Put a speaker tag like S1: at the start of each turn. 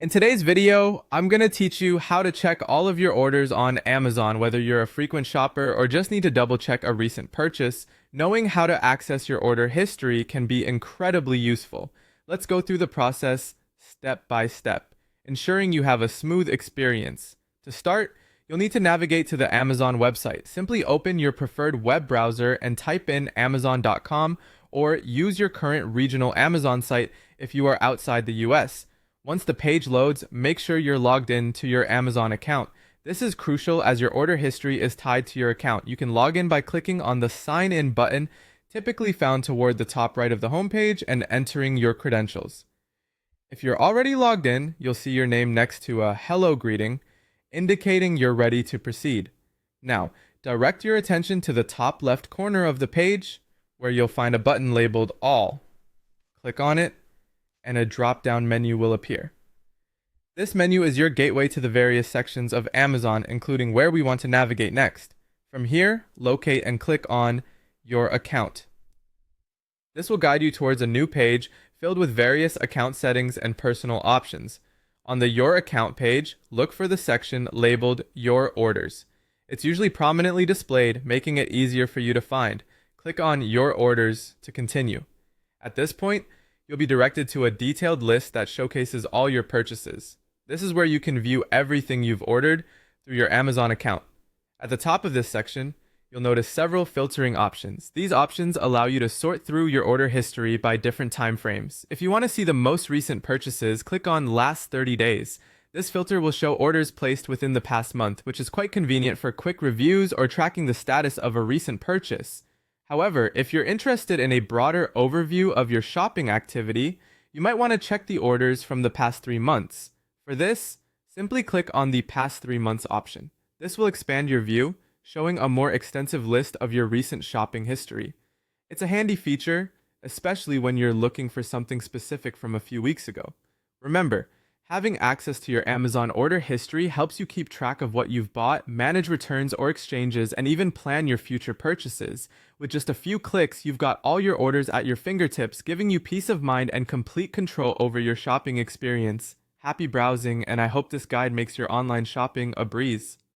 S1: In today's video, I'm going to teach you how to check all of your orders on Amazon, whether you're a frequent shopper or just need to double check a recent purchase. Knowing how to access your order history can be incredibly useful. Let's go through the process step by step, ensuring you have a smooth experience. To start, you'll need to navigate to the Amazon website. Simply open your preferred web browser and type in amazon.com or use your current regional Amazon site if you are outside the US. Once the page loads, make sure you're logged in to your Amazon account. This is crucial as your order history is tied to your account. You can log in by clicking on the Sign In button, typically found toward the top right of the homepage, and entering your credentials. If you're already logged in, you'll see your name next to a hello greeting, indicating you're ready to proceed. Now, direct your attention to the top left corner of the page, where you'll find a button labeled All. Click on it, and a drop-down menu will appear. This menu is your gateway to the various sections of Amazon, including where we want to navigate next. From here, locate and click on Your Account. This will guide you towards a new page filled with various account settings and personal options. On the Your Account page, look for the section labeled Your Orders. It's usually prominently displayed, making it easier for you to find. Click on Your Orders to continue. At this point, you'll be directed to a detailed list that showcases all your purchases. This is where you can view everything you've ordered through your Amazon account. At the top of this section, you'll notice several filtering options. These options allow you to sort through your order history by different time frames. If you want to see the most recent purchases, click on Last 30 Days. This filter will show orders placed within the past month, which is quite convenient for quick reviews or tracking the status of a recent purchase. However, if you're interested in a broader overview of your shopping activity, you might want to check the orders from the past 3 months. For this, simply click on the Past 3 Months option. This will expand your view, showing a more extensive list of your recent shopping history. It's a handy feature, especially when you're looking for something specific from a few weeks ago. Remember, having access to your Amazon order history helps you keep track of what you've bought, manage returns or exchanges, and even plan your future purchases. With just a few clicks, you've got all your orders at your fingertips, giving you peace of mind and complete control over your shopping experience. Happy browsing, and I hope this guide makes your online shopping a breeze.